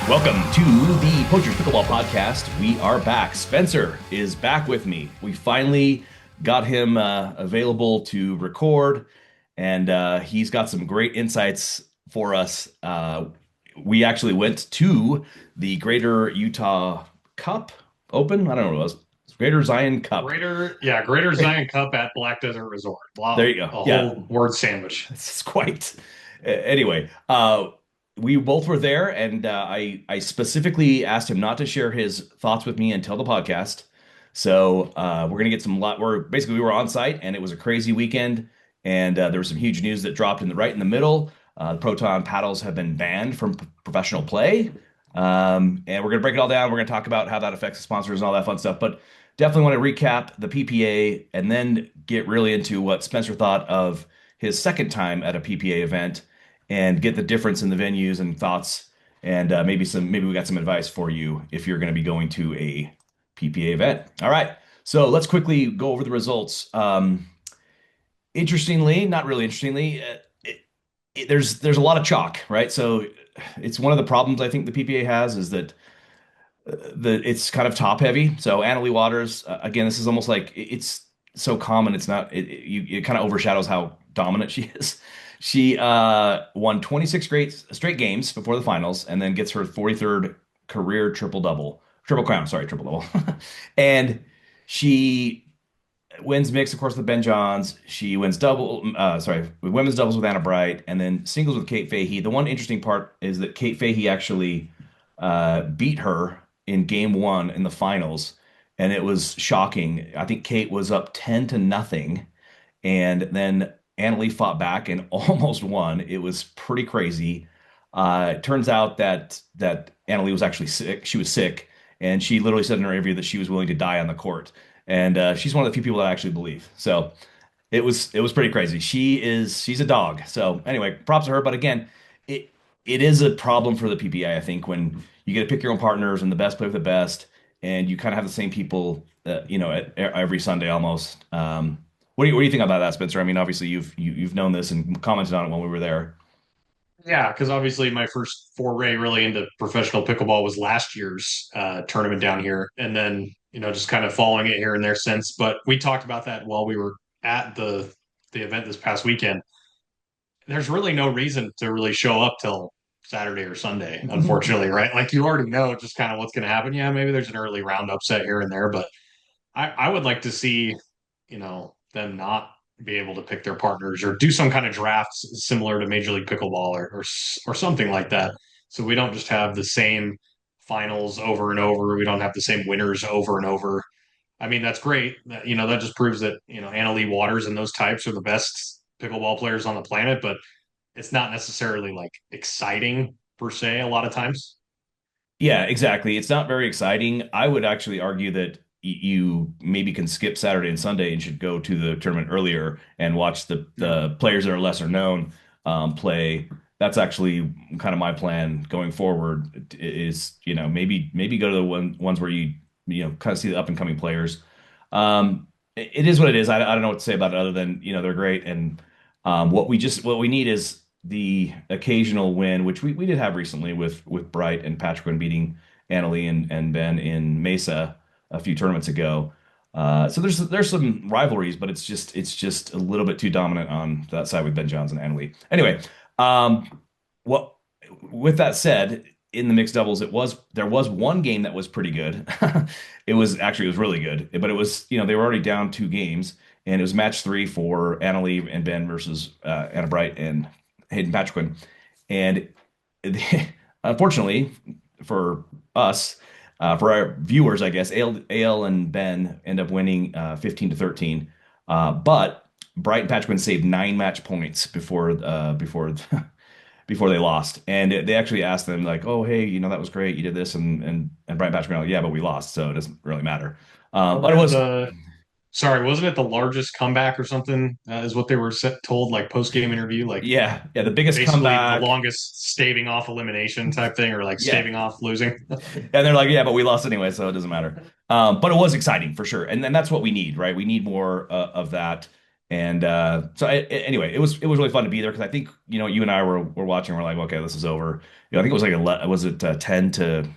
Welcome to the Poachers Pickleball Podcast. We are back. Spencer is back with me. We finally got him available to record, and he's got some great insights for us. We actually went to the Greater Utah Cup Open. I don't know what it was. Greater Zion Cup. Greater Zion Cup at Black Desert Resort. There Wow, you go. a Yeah, whole word sandwich. it's quite. Anyway, we both were there, and I specifically asked him not to share his thoughts with me until the podcast. So we're gonna get some lot. We were on site, and it was a crazy weekend, and there was some huge news that dropped right in the middle. The Proton Paddles have been banned from professional play, and we're gonna break it all down. We're gonna talk about how that affects the sponsors and all that fun stuff, but. Definitely want to recap the PPA and then get really into what Spencer thought of his second time at a PPA event and get the difference in the venues and thoughts and maybe we got some advice for you if you're going to be going to a PPA event. All right, so let's quickly go over the results. Interestingly, not really interestingly, there's a lot of chalk, right? So it's one of the problems I think the PPA has is that it's kind of top heavy. So Annalie Waters, again, this is almost like it's so common. It's not. It kind of overshadows how dominant she is. She won 26 straight games before the finals, and then gets her 43rd career triple crown. Sorry, triple double. And she wins mix, of course, with Ben Johns. She wins women's doubles with Anna Bright, and then singles with Kate Fahey. The one interesting part is that Kate Fahey actually beat her in game one in the finals, and it was shocking. I think Kate was up 10-0, and then Annalie fought back and almost won. It was pretty crazy. It turns out that Annalie was actually sick. She was sick, and she literally said in her interview that she was willing to die on the court. And she's one of the few people that I actually believe. So it was pretty crazy. She's a dog. So anyway, props to her. But again, it is a problem for the PPA, I think, when you get to pick your own partners and the best play with the best, and you kind of have the same people, every Sunday almost. What do you think about that, Spencer? I mean, obviously you've known this and commented on it when we were there. Yeah, because obviously my first foray really into professional pickleball was last year's tournament down here, and then just kind of following it here and there since. But we talked about that while we were at the event this past weekend. There's really no reason to really show up till Saturday or Sunday, unfortunately, right? Like you already know just kind of what's going to happen. Yeah, maybe there's an early round upset here and there, but I would like to see, them not be able to pick their partners or do some kind of drafts similar to Major League Pickleball or something like that. So we don't just have the same finals over and over. We don't have the same winners over and over. I mean, that's great. That just proves that, Anna Lee Waters and those types are the best pickleball players on the planet, but it's not necessarily like exciting per se a lot of times. Yeah, exactly. It's not very exciting. I would actually argue that you maybe can skip Saturday and Sunday and should go to the tournament earlier and watch the players that are lesser known play. That's actually kind of my plan going forward is, maybe go to the ones where you kind of see the up and coming players. It is what it is. I don't know what to say about it other than, they're great. And what we need is the occasional win, which we did have recently with Bright and Patrick beating Annalie and Ben in Mesa a few tournaments ago. So there's some rivalries, but it's just a little bit too dominant on that side with Ben Johns and Annalie. Anyway, what with that said, in the mixed doubles, there was one game that was pretty good. It was really good, but it was they were already down two games, and it was match three for Annalie and Ben versus Anna Bright and Hayden Patrick. And unfortunately for us, for our viewers, I guess, AL and Ben end up winning 15-13. But Bright and Patrick saved 9 match points before they lost. And they actually asked them like, "Oh, hey, that was great. You did this," and Bright and Patrick were like, "Yeah, but we lost, so it doesn't really matter." But it Wasn't it was, wasn't it the largest comeback or something? Is what they were told, like post game interview, like yeah, the biggest basically the comeback. longest staving off elimination type thing, or like Yeah, staving off losing. and they're like, "Yeah, but we lost anyway, so it doesn't matter." But it was exciting for sure, and that's what we need, right? We need more of that. And anyway, it was really fun to be there because I think you and I were watching. We're like, okay, this is over. I think it was like was it 10-3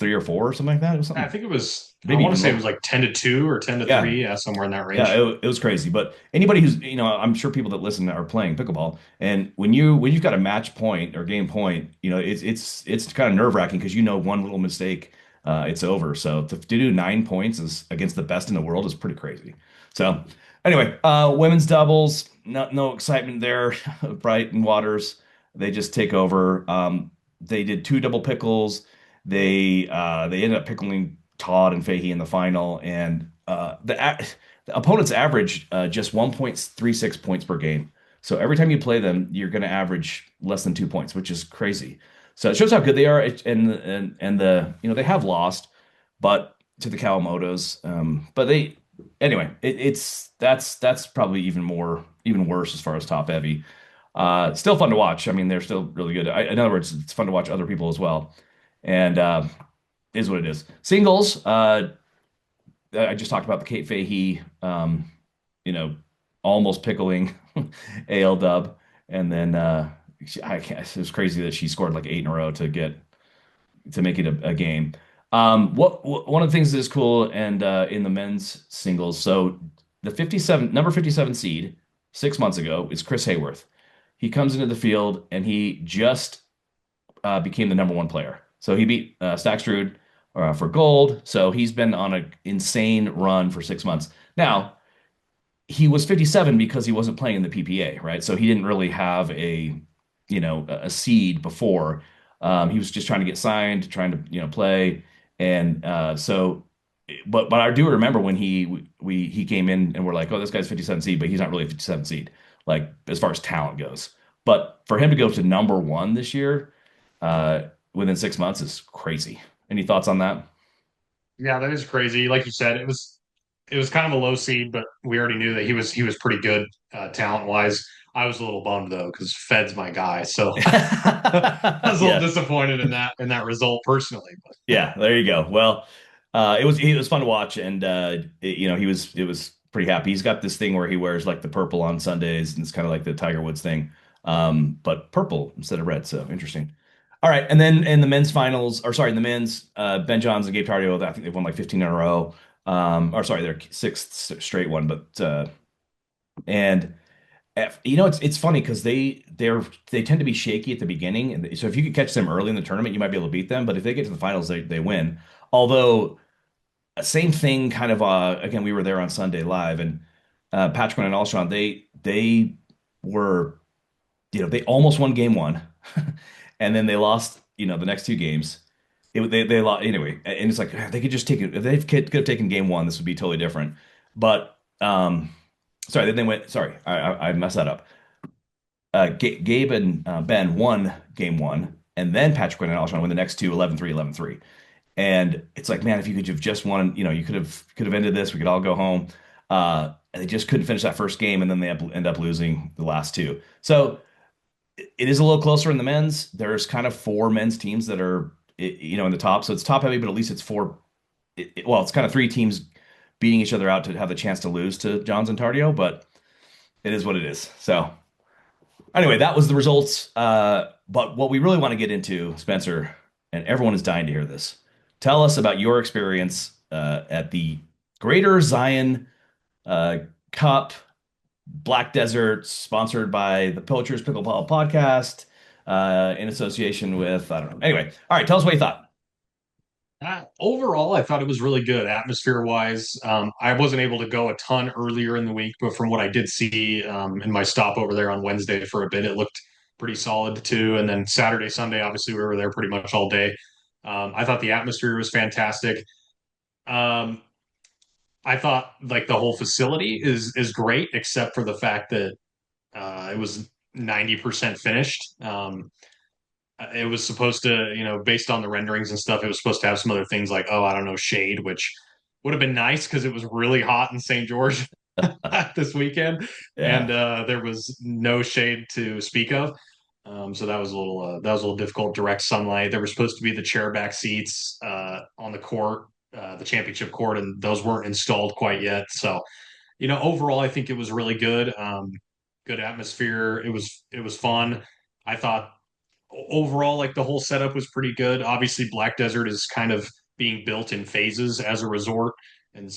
or 4 or something like that? It was I something think it was, I maybe want to even say it low. was like 10-2 or 10 to Yeah, 3, yeah, somewhere in that yeah, range. it was crazy. But anybody who's, I'm sure people that listen are playing pickleball, and when you've got a match point or game point, it's kind of nerve-wracking because one little mistake, it's over. So to do 9 points is against the best in the world is pretty crazy. So anyway, women's doubles, no excitement there. Bright and Waters, they just take over. They did two double pickles. They ended up pickling Todd and Fahey in the final, and the opponents average just 1.36 points per game. So every time you play them, you're going to average less than 2 points, which is crazy. So it shows how good they are, and they have lost, but to the Kawamotos. But they anyway, that's probably even worse as far as top heavy. Still fun to watch. I mean, they're still really good. In other words, it's fun to watch other people as well, and is what it is. Singles. I just talked about the Kate Fahey, you know, almost pickling AL dub, and then it was crazy that she scored like 8 in a row to make it a game. One of the things that is cool and in the men's singles, so the 57 number 57 seed 6 months ago is Chris Hayworth. He comes into the field and he just became the number one player. So he beat Stackstrud for gold. So he's been on an insane run for 6 months. Now, he was 57 because he wasn't playing in the PPA, right? So he didn't really have a seed before. He was just trying to get signed, trying to, play. And but I do remember when he came in and we're like, oh, this guy's 57 seed, but he's not really a 57 seed, like as far as talent goes. But for him to go to number one this year, within 6 months is crazy. Any thoughts on that? Yeah, that is crazy. Like you said, it was kind of a low seed, but we already knew that he was pretty good talent wise. I was a little bummed though because Fed's my guy, so I was a little Yeah. disappointed in that result personally. But Yeah, there you go. Well, it was fun to watch, and he was pretty happy. He's got this thing where he wears like the purple on Sundays, and it's kind of like the Tiger Woods thing, but purple instead of red. So interesting. All right, and then in the men's finals, or sorry, in the men's, Ben Johns and Gabe Tardio, I think they've won like 15 in a row. Or sorry, they're sixth straight one, but and it's funny because they tend to be shaky at the beginning, and so if you could catch them early in the tournament, you might be able to beat them. But if they get to the finals, they win. Although same thing, kind of. Again, we were there on Sunday live, and Patrick and Alshon, they were they almost won game one, and then they lost the next two games. They lost anyway, and it's like they could just take it if they could have taken game one, this would be totally different. But sorry, then they went. Sorry, I messed that up. Gabe and Ben won game one, and then Patrick and Alshon won the next two, 11-3, 11-3. And it's like, man, if you could have just won, you could have ended this. We could all go home. And they just couldn't finish that first game, and then they end up losing the last two. So it is a little closer in the men's. There's kind of four men's teams that are, in the top. So it's top heavy, but at least it's four. Well, it's kind of three teams beating each other out to have the chance to lose to Johns and Tardio, but it is what it is. So anyway, that was the results. But what we really want to get into, Spencer, and everyone is dying to hear this. Tell us about your experience at the Greater Zion uh, Cup Black Desert, sponsored by the Pilchers Pickleball Podcast, in association with, I don't know. Anyway, all right, tell us what you thought. overall, I thought it was really good atmosphere wise. I wasn't able to go a ton earlier in the week, but from what I did see in my stop over there on Wednesday for a bit, it looked pretty solid too. And then Saturday, Sunday, obviously we were there pretty much all day. I thought the atmosphere was fantastic. Um, I thought like the whole facility is great, except for the fact that it was 90% finished. It was supposed to, based on the renderings and stuff, it was supposed to have some other things like, oh, I don't know, shade, which would have been nice because it was really hot in St. George this weekend, and Yeah. there was no shade to speak of. So that was a little difficult. Direct sunlight. There were supposed to be the chair back seats on the court, the championship court, and those weren't installed quite yet. So overall, I think it was really good. Good atmosphere. It was fun. I thought overall, like the whole setup was pretty good. Obviously, Black Desert is kind of being built in phases as a resort, and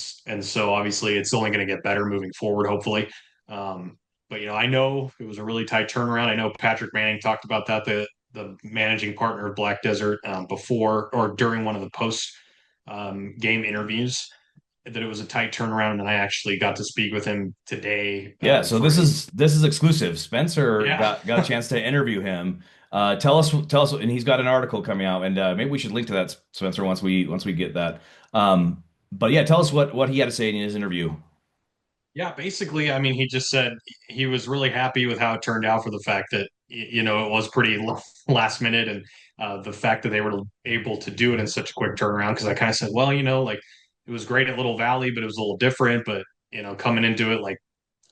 so obviously it's only going to get better moving forward, hopefully. Um, but I know it was a really tight turnaround. I know Patrick Manning talked about that, the managing partner of Black Desert, before or during one of the post game interviews, that it was a tight turnaround, and I actually got to speak with him today Yeah, so for this a is this is exclusive. Spencer yeah. got a chance to interview him. Tell us, and he's got an article coming out, and maybe we should link to that, Spencer, once we get that. But yeah, tell us what he had to say in his interview. Yeah, basically, I mean, he just said he was really happy with how it turned out for the fact that, it was pretty last minute, and the fact that they were able to do it in such a quick turnaround. Because I kind of said, well, like it was great at Little Valley, but it was a little different. But, coming into it, like,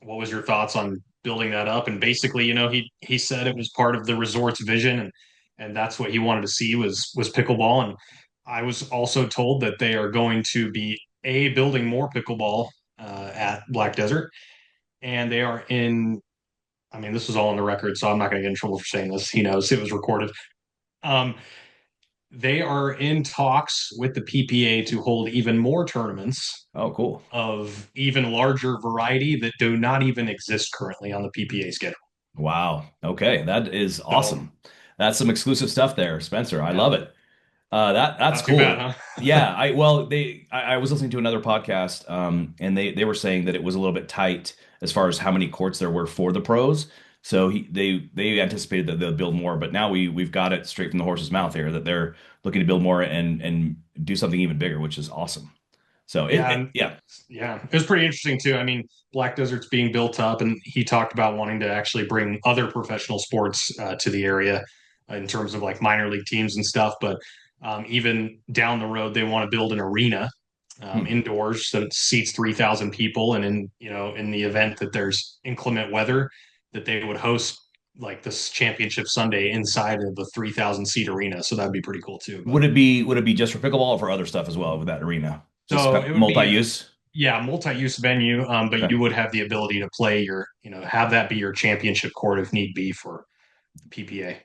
what was your thoughts on building that up? And basically, he said it was part of the resort's vision, and that's what he wanted to see was pickleball. And I was also told that they are going to be building more pickleball at Black Desert, and they are in. I mean, this was all on the record, so I'm not going to get in trouble for saying this. He knows it was recorded. Um, they are in talks with the PPA to hold even more tournaments Oh, cool. of even larger variety that do not even exist currently on the PPA schedule. Wow. Okay, that is So, awesome. That's some exclusive stuff there, Spencer. I yeah, love it. That's not too bad, cool. huh? Yeah, I was listening to another podcast, and they were saying that it was a little bit tight as far as how many courts there were for the pros. So they anticipated that they'll build more, but now we've got it straight from the horse's mouth here that they're looking to build more and do something even bigger, which is awesome. So Yeah, and yeah. yeah, it was pretty interesting too. I mean, Black Desert's being built up, and he talked about wanting to actually bring other professional sports to the area in terms of like minor league teams and stuff. But even down the road, they want to build an arena Hmm. indoors that seats 3,000 people, and in the event that there's inclement weather, that they would host like this championship Sunday inside of the 3,000 seat arena. So that'd be pretty cool too. But Would it be just for pickleball or for other stuff as well with that arena? Just so it would be multi-use? yeah, multi-use venue, but Okay. you would have the ability to play have that be your championship court if need be for PPA.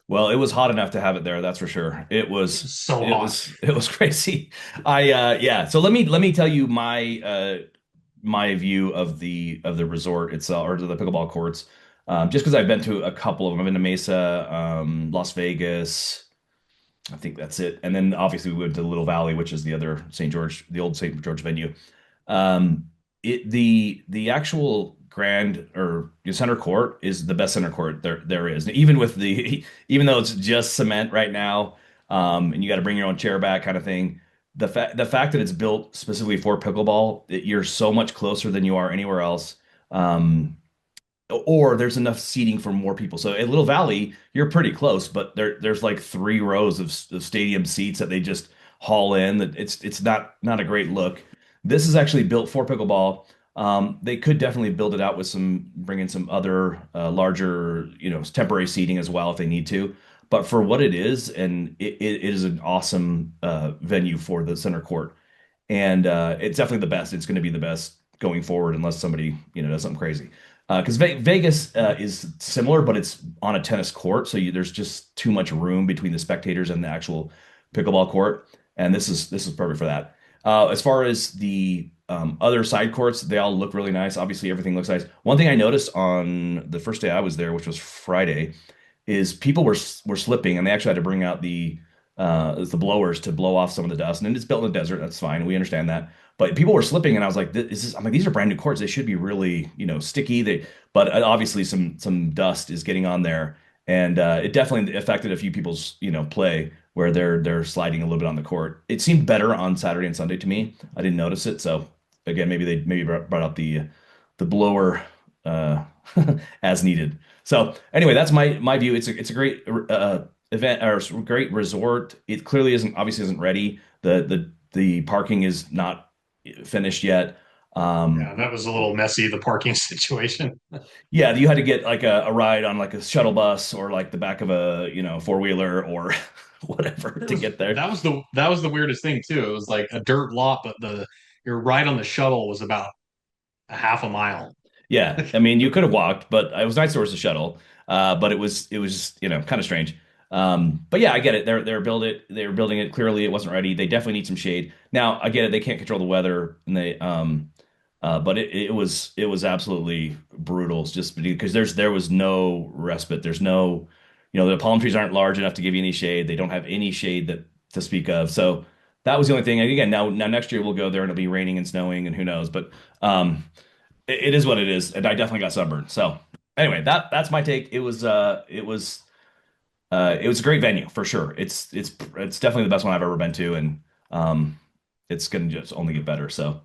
Well, it was hot enough to have it there, that's for sure. It It was was so it hot. was it was crazy. Yeah, so let me tell you my view of the resort itself or to the pickleball courts. Just because I've been to a couple of them. I've been to Mesa, Las Vegas. I think that's it. And then obviously we went to Little Valley, which is the other St. George, the old St. George venue. The actual grand or center court is the best center court there is. Even with the even though it's just cement right now, and you got to bring your own chair back kind of thing. The fact that it's built specifically for pickleball, you're so much closer than you are anywhere else. Um, or there's enough seating for more people. So at Little Valley, you're pretty close, but there's like 3 rows of stadium seats that they just haul in. That it's not a great look. This is actually built for pickleball. They could definitely build it out with bring in some other larger, temporary seating as well if they need to. But for what it is, and it is an awesome venue for the center court, and it's definitely the best. It's going to be the best going forward unless somebody does something crazy. Because Vegas is similar, but it's on a tennis court, so there's just too much room between the spectators and the actual pickleball court, and this is perfect for that. As far as the other side courts, they all look really nice. Obviously, everything looks nice. One thing I noticed on the first day I was there, which was Friday, is people were slipping, and they actually had to bring out the blowers to blow off some of the dust. And it's built in the desert. That's fine. We understand that. But people were slipping, and I was like, I'm like, these are brand new courts. They should be really, sticky. But obviously some dust is getting on there, and it definitely affected a few people's, play where they're sliding a little bit on the court. It seemed better on Saturday and Sunday to me. I didn't notice it. So again, maybe they maybe brought out the blower uh, as needed. So anyway, that's my view. It's a great event or great resort. It clearly isn't obviously isn't ready. The parking is not finished yet. Yeah, Um, that was a little messy, the parking situation. yeah, you had to get like a ride on like a shuttle bus or like the back of a four-wheeler or whatever It to was get there. that was the weirdest thing too. It was like a dirt lot, but the your ride on the shuttle was about, a half a mile. Yeah, I mean, you could have walked, but it was nice there was a shuttle. But it was kind of strange. But yeah, I get it. They're building it. Clearly, it wasn't ready. They definitely need some shade. Now, I get it. They can't control the weather, and but it was absolutely brutal. It's just because there was no respite. There's no, the palm trees aren't large enough to give you any shade. They don't have any shade that to speak of. So that was the only thing. And again, now next year we'll go there and it'll be raining and snowing and who knows. But it is what it is, and I definitely got sunburned. So anyway, that's my take. It was a great venue for sure. It's definitely the best one I've ever been to, and it's gonna just only get better. So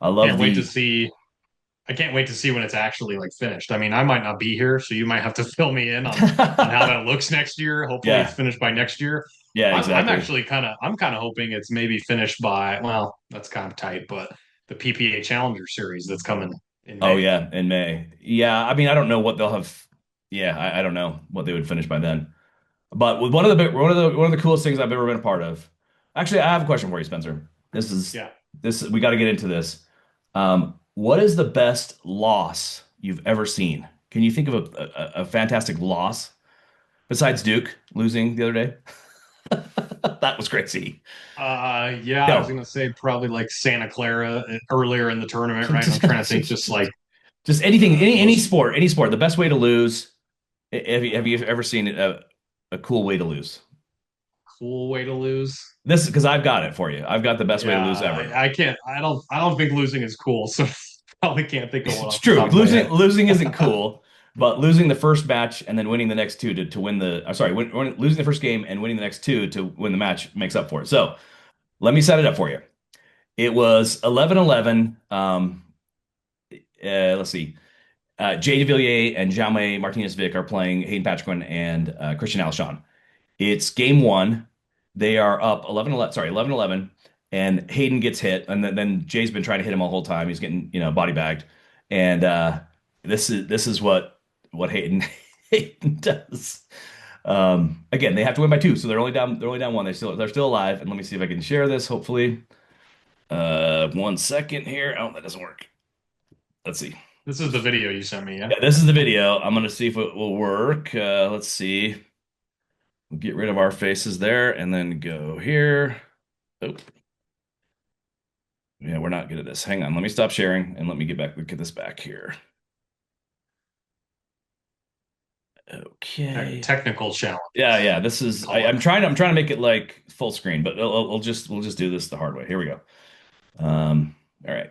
I love Can't wait to the see. I can't wait to see when it's actually like finished. I mean, I might not be here, so you might have to fill me in on how that looks next year. Hopefully, it's yeah, finished by next year. yeah, I'm exactly. actually kind of hoping it's maybe finished by, well, that's kind of tight, but the PPA Challenger series that's coming in Oh May. yeah, in May. Yeah, I mean I don't know what they'll have. Yeah, I don't know what they would finish by then. But with one of the coolest things I've ever been a part of. Actually, I have a question for you, Spencer. This is Yeah. this we got to get into this. What is the best loss you've ever seen? Can you think of a fantastic loss besides Duke losing the other day? That was crazy. Yeah, I was No, gonna say probably like Santa Clara earlier in the tournament, right? I'm trying to think just just like anything, the any most sport, any sport. The best way to lose. Have you ever seen a cool way to lose? cool way to lose. This is because I've got it for you. I've got the best way Yeah, to lose ever. I can't. I don't think losing is cool, so probably can't think of one It's off the true. top of my Losing head. losing isn't cool, but losing the first match and then winning the next two to win the sorry, losing the first game and winning the next two to win the match makes up for it. So let me set it up for you. It was 11-11. Let's see. Jay DeVilliers and Jaume Martinez-Vic are playing Hayden Patriquin and Christian Alshon. It's game one. They are up 11-11, sorry, 11-11, and Hayden gets hit, and then Jay's been trying to hit him all the whole time. He's getting, body bagged. And this is what Hayden Hayden does. Again, they have to win by two, so they're only down one. They're still alive. And let me see if I can share this, hopefully. 1 second here. Oh, that doesn't work. Let's see. This is the video you sent me, yeah? Yeah, this is the video. I'm gonna see if it will work. Let's see. We'll get rid of our faces there and then go here. Oh, yeah, we're not good at this. Hang on. Let me stop sharing and let me get this back here. Okay. Technical Yeah, challenges, yeah. This is call it. I'm trying to make it like full screen, but we'll just do this the hard way. Here we go. All right.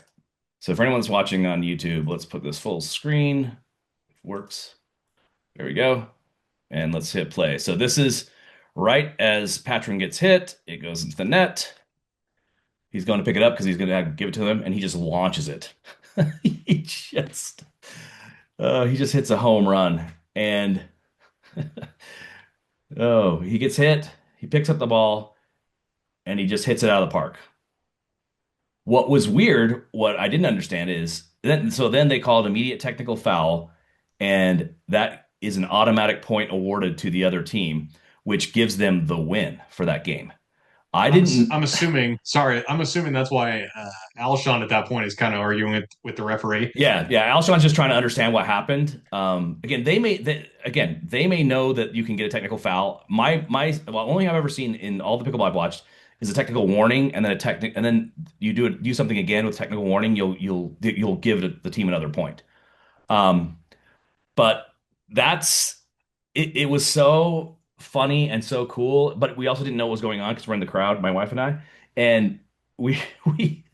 So for anyone that's watching on YouTube, let's put this full screen. Works. There we go. And let's hit play. So this is right as Patron gets hit, it goes into the net. He's going to pick it up because he's going to give it to him, and he just launches it. He just he just hits a home run, and oh, he gets hit. He picks up the ball, and he just hits it out of the park. What was weird, what I didn't understand is then they called immediate technical foul, and that is an automatic point awarded to the other team, which gives them the win for that game. I didn't. I'm assuming. Sorry, I'm assuming that's why Alshon at that point is kind of arguing with the referee. Yeah, yeah. Alshon's just trying to understand what happened. Again, they may know that you can get a technical foul. Well, only I've ever seen in all the pickleball I've watched is a technical warning, and then and then you do something again with technical warning. You'll give the team another point. Um, but that's it was so funny and so cool, but we also didn't know what was going on because we're in the crowd, my wife and I, and we we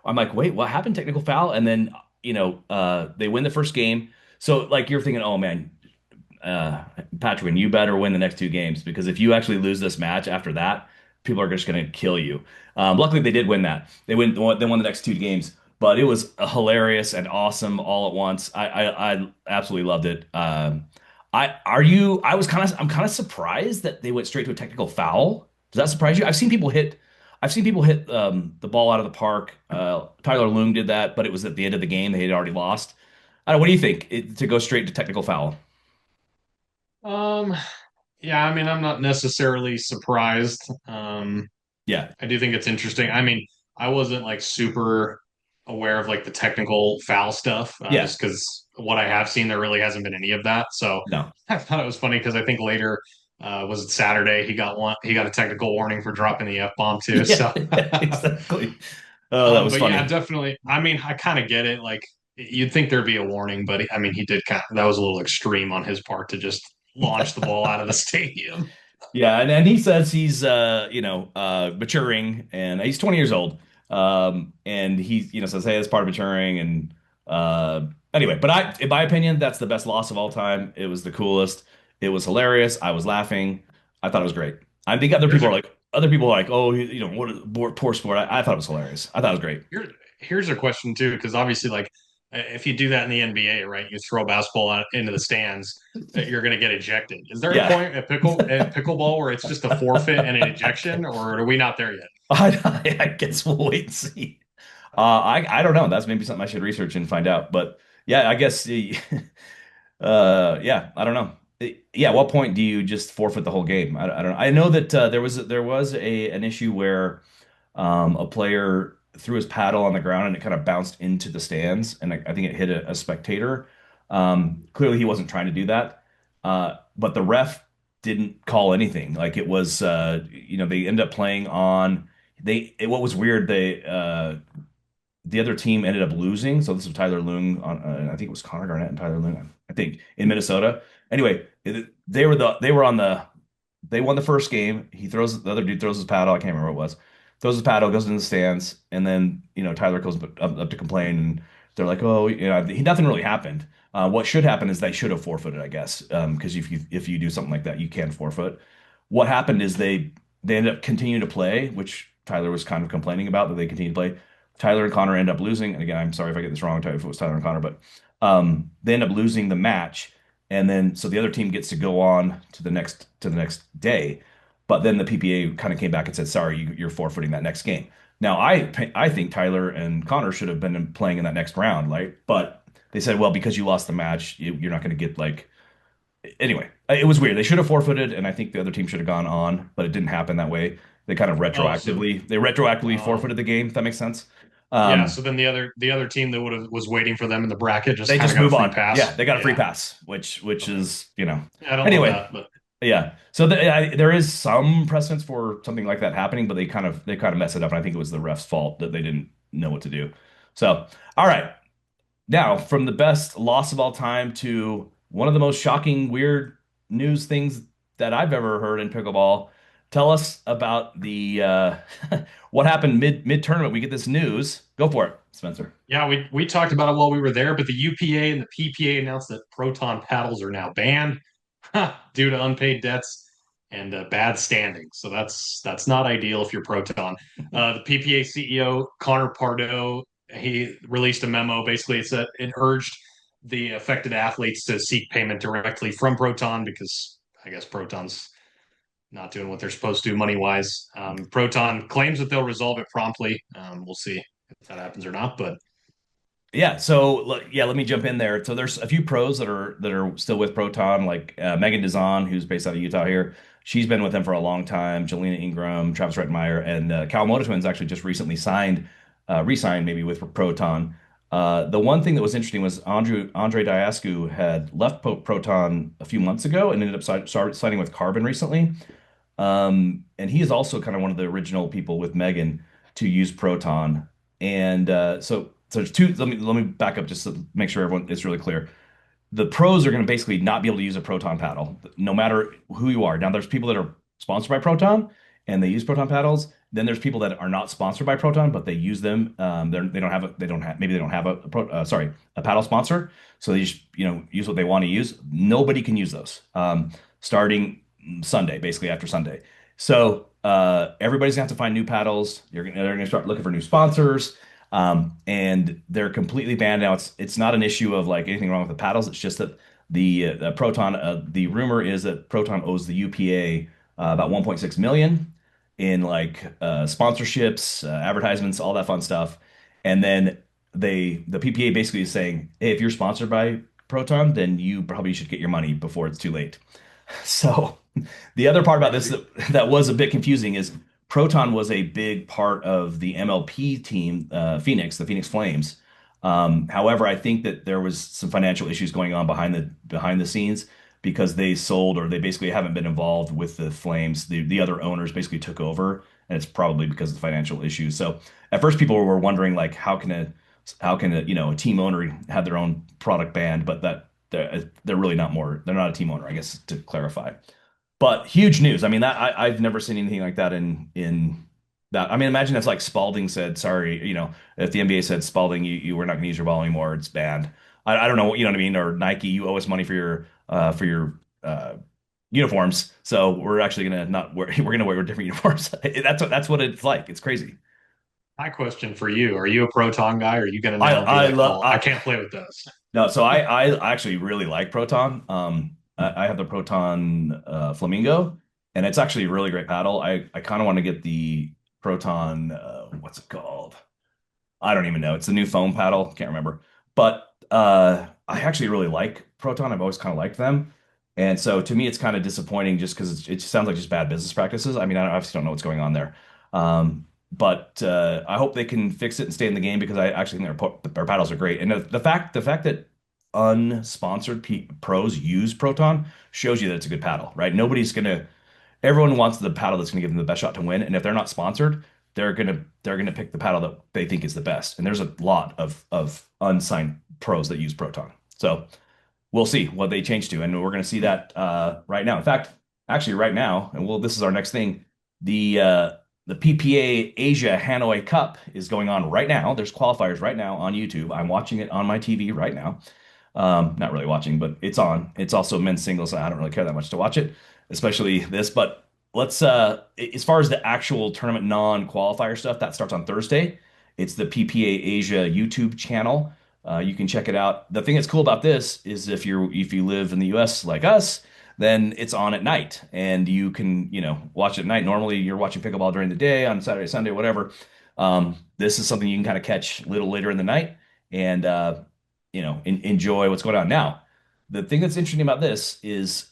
I'm like, wait, what happened? Technical foul, and then they win the first game. So like you're thinking, oh man, Patrick, you better win the next two games because if you actually lose this match after that, people are just going to kill you. Luckily, they did win that. They won the next two games, but it was hilarious and awesome all at once. I absolutely loved it. I'm kind of surprised that they went straight to a technical foul. Does that surprise you? I've seen people hit the ball out of the park. Tyler Loong did that, but it was at the end of the game. They had already lost. I don't know, what do you think to go straight to technical foul? Um, yeah, I mean, I'm not necessarily surprised. Yeah. I do think it's interesting. I mean, I wasn't like super. aware of like the technical foul stuff, Yeah, just because what I have seen, there really hasn't been any of that. So no. I thought it was funny because I think later, was it Saturday? He got a technical warning for dropping the F bomb too. Yeah, So, exactly. Oh, that was but yeah, funny. definitely. I mean, I kind of get it. Like you'd think there'd be a warning, but I mean, he did kind of, that was a little extreme on his part to just launch the ball out of the stadium. Yeah, and he says he's maturing and he's 20 years old. And he says, hey, it's part of maturing and anyway, but in my opinion, that's the best loss of all time. It was the coolest. It was hilarious. I was laughing. I thought it was great. I think Here's a other people are like, oh, what a poor sport. I thought it was hilarious. I thought it was great. Here, here's a question too, because obviously, like, if you do that in the NBA, right, you throw a basketball into the stands, you're going to get ejected. Is there a Yeah. point at pickleball where it's just a forfeit and an ejection, or are we not there yet? I guess we'll wait and see. I don't know. That's maybe something I should research and find out. But yeah, I guess yeah, I don't know. Yeah, at what point do you just forfeit the whole game? I don't know. I know that there was a an issue where a player threw his paddle on the ground and it kind of bounced into the stands, and I think it hit a spectator. Clearly, he wasn't trying to do that, but the ref didn't call anything. Like it was, they ended up playing on. What was weird, the other team ended up losing. So this was Tyler Lung on, I think it was Connor Garnett and Tyler Lung, I think in Minnesota. Anyway, they won the first game. The other dude throws his paddle. I can't remember what it was. Throws his paddle, goes in the stands, and then Tyler goes up to complain, and they're like, oh, nothing really happened. What should happen is they should have forfeited, I guess, because if you do something like that, you can forfeit. What happened is they ended up continuing to play, which Tyler was kind of complaining about that they continued to play. Tyler and Connor end up losing. And again, I'm sorry if I get this wrong, if it was Tyler and Connor, but they end up losing the match. And then so the other team gets to go on to the next day. But then the PPA kind of came back and said, sorry, you're forfeiting that next game. Now I think Tyler and Connor should have been playing in that next round, right? But they said, well, because you lost the match, you're not going to get like anyway, it was weird. They should have forfeited, and I think the other team should have gone on, but it didn't happen that way. Oh, so They retroactively uh, forfeited the game, if that makes sense. yeah. Um, So then the other team that would have was waiting for them in the bracket just they kind of just got a move free on. Yeah, pass. they got a free Yeah. pass, which Okay. is, Yeah, I don't love anyway, that, but yeah. So there is some precedence for something like that happening, but they kind of mess it up, and I think it was the ref's fault that they didn't know what to do. So, all right. Now, from the best loss of all time to one of the most shocking, weird news things that I've ever heard in pickleball, tell us about the what happened mid tournament. We get this news. Go for it, Spencer. yeah, we talked about it while we were there, but the UPA and the PPA announced that Proton paddles are now banned due to unpaid debts and bad standing. So that's not ideal if you're Proton. The PPA CEO Connor Pardo, he released a memo. Basically, it urged the affected athletes to seek payment directly from Proton because I guess Proton's not doing what they're supposed to money wise. Proton claims that they'll resolve it promptly. We'll see if that happens or not, but Yeah, so yeah, let me jump in there. So there's a few pros that are still with Proton, like Megan Dizon, who's based out of Utah here. She's been with them for a long time. Jelena Ingram, Travis Rettenmeyer, and Kawamoto Twins actually just recently re-signed maybe with Proton. The one thing that was interesting was Andre Diascu had left Proton a few months ago and ended up signing with Carbon recently. And he is also kind of one of the original people with Megan to use Proton. And so there's two. Let me back up just to make sure everyone is really clear. The pros are going to basically not be able to use a Proton paddle, no matter who you are. Now, there's people that are sponsored by Proton and they use Proton paddles. Then there's people that are not sponsored by Proton, but they use them. They don't have maybe they don't have a paddle sponsor, so they just use what they want to use. Nobody can use those starting Sunday, basically after Sunday. So everybody's gonna have to find new paddles. They're gonna start looking for new sponsors. And they're completely banned now. It's not an issue of like anything wrong with the paddles. It's just that the Proton. The rumor is that Proton owes the UPA about 1.6 million in like sponsorships, advertisements, all that fun stuff. And then the PPA basically is saying, hey, if you're sponsored by Proton, then you probably should get your money before it's too late. So the other part about this crazy. that was a bit confusing is Proton was a big part of the MLP team, Phoenix, the Phoenix Flames. However, I think that there was some financial issues going on behind the scenes because they sold or they basically haven't been involved with the Flames. The other owners basically took over, and it's probably because of the financial issues. So at first, people were wondering like, how can a a team owner have their own product banned, but that they're really not more. They're not a team owner, I guess, to clarify. But huge news. I mean, that I've never seen anything like that in that. I mean, imagine if like Spalding said, sorry, if the NBA said, Spalding, you we're not going to use your ball anymore, it's banned. I don't know, you know what I mean? Or Nike, you owe us money for your uniforms, so we're actually gonna not wear we're gonna wear different uniforms. That's what it's like. It's crazy. My question for you: are you a Proton guy? Or are you going to I now be I like, love well, I can't play with those? No, so I actually really like Proton. I have the Proton Flamingo, and it's actually a really great paddle. I kind of want to get the Proton what's it called? I don't even know. It's a new foam paddle. Can't remember. But I actually really like Proton. I've always kind of liked them. And so to me, it's kind of disappointing just because it just sounds like just bad business practices. I mean, I obviously don't know what's going on there. But I hope they can fix it and stay in the game because I actually think their paddles are great. And the fact that unsponsored pros use Proton shows you that it's a good paddle, right? Everyone wants the paddle that's going to give them the best shot to win. And if they're not sponsored, they're gonna pick the paddle that they think is the best. And there's a lot of unsigned pros that use Proton. So we'll see what they change to, and we're gonna see that right now. In fact, actually, right now, and this is our next thing. The PPA Asia Hanoi Cup is going on right now. There's qualifiers right now on YouTube. I'm watching it on my TV right now. Not really watching, but it's on. It's also men's singles. So I don't really care that much to watch it, especially this. But let's as far as the actual tournament non-qualifier stuff, that starts on Thursday. It's the PPA Asia YouTube channel. You can check it out. The thing that's cool about this is if you live in the US like us, then it's on at night and you can, watch it at night. Normally you're watching pickleball during the day on Saturday, Sunday, whatever. This is something you can kind of catch a little later in the night and enjoy what's going on. Now, the thing that's interesting about this is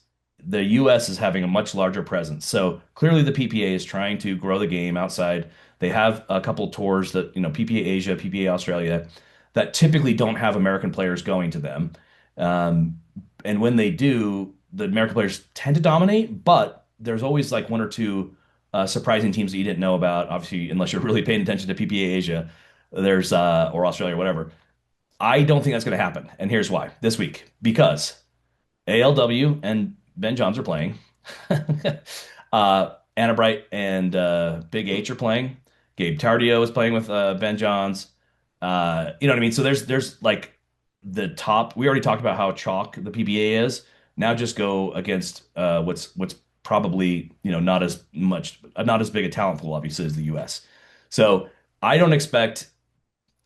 the US is having a much larger presence. So clearly the PPA is trying to grow the game outside. They have a couple tours that, PPA Asia, PPA Australia, that typically don't have American players going to them. Um, and when they do, the American players tend to dominate, but there's always like one or two surprising teams that you didn't know about. Obviously, unless you're really paying attention to PPA Asia, there's or Australia or whatever. I don't think that's going to happen. And here's why. This week, because ALW and Ben Johns are playing. Anna Bright and Big H are playing. Gabe Tardio is playing with Ben Johns. You know what I mean? So there's like the top. We already talked about how chalk the PBA is. Now just go against what's probably not as big a talent pool obviously as the US. So I don't expect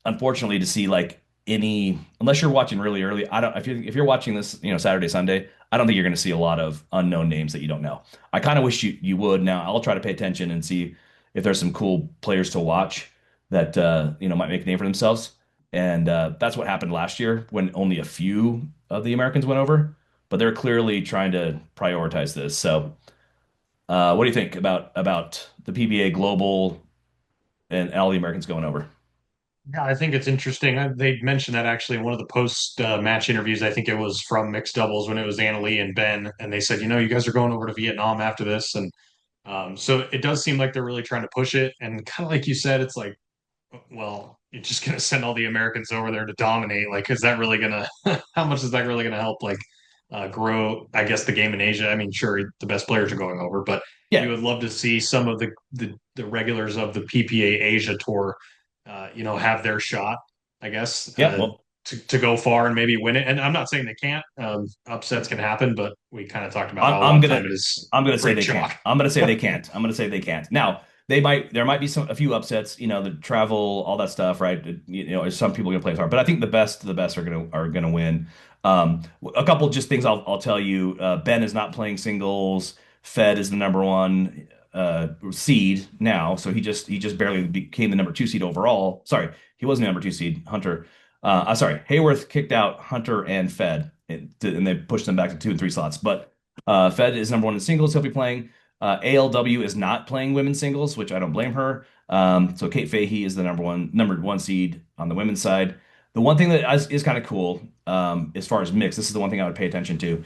unfortunately to see like any unless you're watching really early. I don't if you're watching this, Saturday, Sunday, I don't think you're going to see a lot of unknown names that you don't know. I kind of wish you would. Now I'll try to pay attention and see if there's some cool players to watch that might make a name for themselves. And that's what happened last year when only a few of the Americans went over, but they're clearly trying to prioritize this. So, what do you think about the PBA Global and all the Americans going over? Yeah, I think it's interesting. They mentioned that actually in one of the post match interviews. I think it was from mixed doubles when it was Anna Lee and Ben, and they said, you guys are going over to Vietnam after this, and so it does seem like they're really trying to push it. And kind of like you said, it's like, well, you're just gonna send all the Americans over there to dominate. Like, is that really gonna? How much is that really gonna help? Like, grow? I guess the game in Asia. I mean, sure, the best players are going over, but you Yeah, would love to see some of the regulars of the PPA Asia tour, have their shot. I guess yeah. Well, to go far and maybe win it. And I'm not saying they can't. Upsets can happen, but we kind of talked about I'm, how a lot I'm of gonna time it is I'm gonna say pretty they can't. chalk. I'm gonna say they can't. I'm gonna say they can't. Now there might be a few upsets. The travel, all that stuff, right? Some people are gonna play hard, but I think the best are gonna win. A couple just things I'll tell you. Ben is not playing singles. Fed is the number one seed now, so he just barely became the number two seed overall. Sorry, he wasn't the number two seed. Hunter, sorry, Hayworth kicked out Hunter and Fed, and they pushed them back to two and three slots. But Fed is number one in singles. He'll be playing. ALW is not playing women's singles, which I don't blame her. So Kate Fahey is the number one seed on the women's side. The one thing that is kind of cool, as far as mix, this is the one thing I would pay attention to.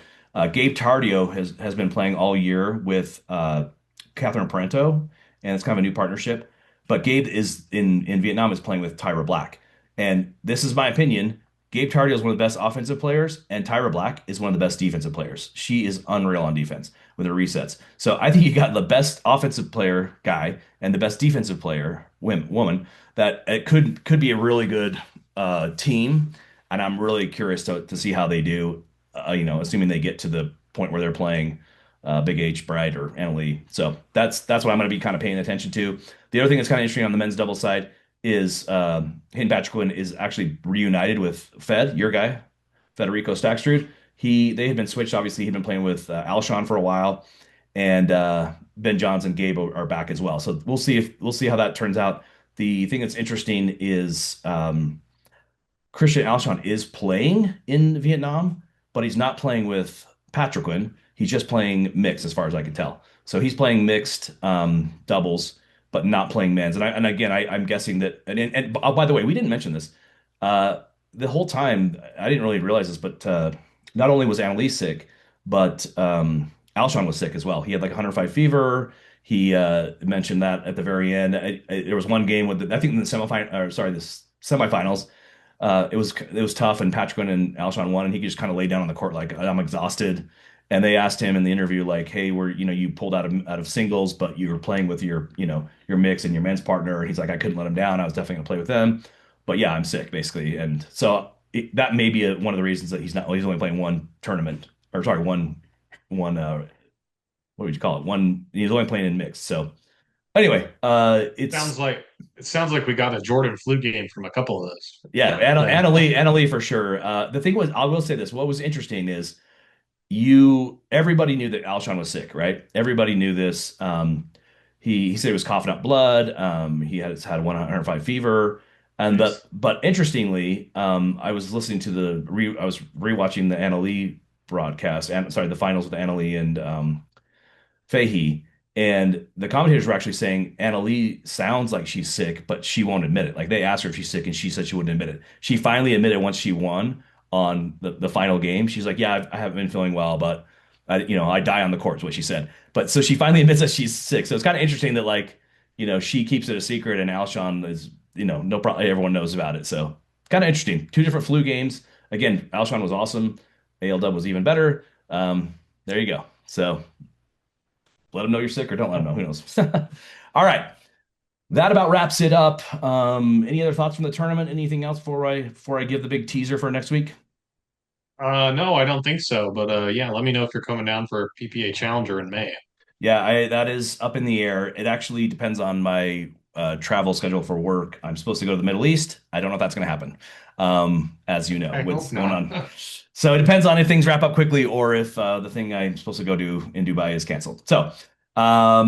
Gabe Tardio has been playing all year with Catherine Parento, and it's kind of a new partnership. But Gabe is in Vietnam is playing with Tyra Black, and this is my opinion. Gabe Tardio is one of the best offensive players, and Tyra Black is one of the best defensive players. She is unreal on defense with her resets. So I think you got the best offensive player guy and the best defensive player woman that it could be a really good team, and I'm really curious to see how they do. Assuming they get to the point where they're playing Big H, Bright, or Annalie. So that's what I'm going to be kind of paying attention to. The other thing that's kind of interesting on the men's double side is Hayden Patrick is actually reunited with Fed, your guy, Federico Stackstrud. They had been switched. Obviously, he'd been playing with Alshon for a while, and Ben Johns and Gabe are back as well. So we'll see how that turns out. The thing that's interesting is Christian Alshon is playing in Vietnam, but he's not playing with Patriquin. He's just playing mixed, as far as I can tell. So he's playing mixed doubles, but not playing men's. And again, I'm guessing that. And oh, by the way, we didn't mention this. The whole time, I didn't really realize this, but not only was Annalise sick, but Alshon was sick as well. He had like 105 fever. He mentioned that at the very end. There was one game with I think in the semifinal, or sorry, the semifinals. It was tough, and Patrick and Alshon won, and he just kind of laid down on the court like I'm exhausted. And they asked him in the interview like, "Hey, you pulled out of singles, but you were playing with your mix and your men's partner." And he's like, "I couldn't let him down. I was definitely gonna play with them, but yeah, I'm sick basically." And so that may be one of the reasons that he's only playing one tournament, or sorry, one what would you call it? He's only playing in mixed. So anyway, it's Sounds like it sounds like we got a Jordan flu game from a couple of those. yeah, But Annalie for sure. The thing was, I will say this: what was interesting is everybody knew that Alshon was sick, right? Everybody knew this. He said he was coughing up blood. He had 105 fever, and jeez. but interestingly, I was listening to I was rewatching the Annalie broadcast, and sorry, the finals with Annalie and Fahey, and the commentators were actually saying Anna Lee sounds like she's sick, but she won't admit it. Like they asked her if she's sick, and she said she wouldn't admit it. She finally admitted once she won on the final game. She's like, "Yeah, I haven't been feeling well, but I die on the court," is what she said. But so she finally admits that she's sick. So it's kind of interesting that like, she keeps it a secret, and Alshon is, no problem. Everyone knows about it. So kind of interesting. Two different flu games. Again, Alshon was awesome. ALW was even better. There you go. So let them know you're sick or don't let them know. Who knows? All right. That about wraps it up. Any other thoughts from the tournament? Anything else before I give the big teaser for next week? No, I don't think so. But yeah, let me know if you're coming down for PPA Challenger in May. Yeah, that is up in the air. It actually depends on my travel schedule for work. I'm supposed to go to the Middle East. I don't know if that's going to happen, as you know, I hope what's going not. on. So it depends on if things wrap up quickly or if the thing I'm supposed to go do in Dubai is canceled. So I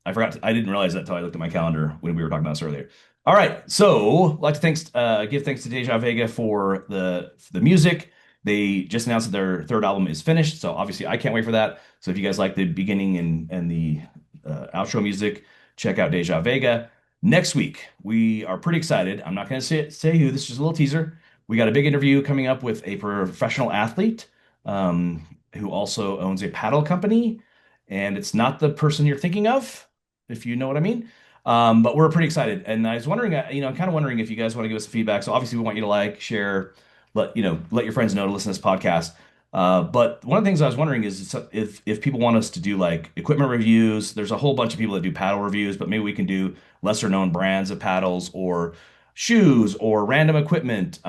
didn't realize that until I looked at my calendar when we were talking about this earlier. All right, so I'd like to give thanks to Deja Vega for the music. They just announced that their third album is finished, so obviously I can't wait for that. So if you guys like the beginning and the outro music, check out Deja Vega. Next week, we are pretty excited. I'm not going to say who, this is just a little teaser. We got a big interview coming up with a professional athlete who also owns a paddle company, and it's not the person you're thinking of, if you know what I mean. But we're pretty excited, and I was wondering, I'm kind of wondering if you guys want to give us some feedback. So obviously, we want you to like, share, let your friends know to listen to this podcast. But one of the things I was wondering is if people want us to do like equipment reviews. There's a whole bunch of people that do paddle reviews, but maybe we can do lesser known brands of paddles or shoes or random equipment,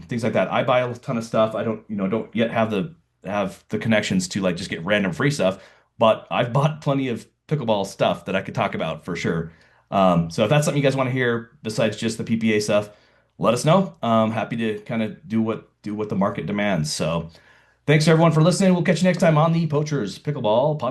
things like that. I buy a ton of stuff. I don't yet have the connections to like just get random free stuff, but I've bought plenty of pickleball stuff that I could talk about for sure. So if that's something you guys want to hear besides just the PPA stuff, let us know. Happy to kind of do what the market demands. So thanks everyone for listening. We'll catch you next time on the Poachers Pickleball Podcast.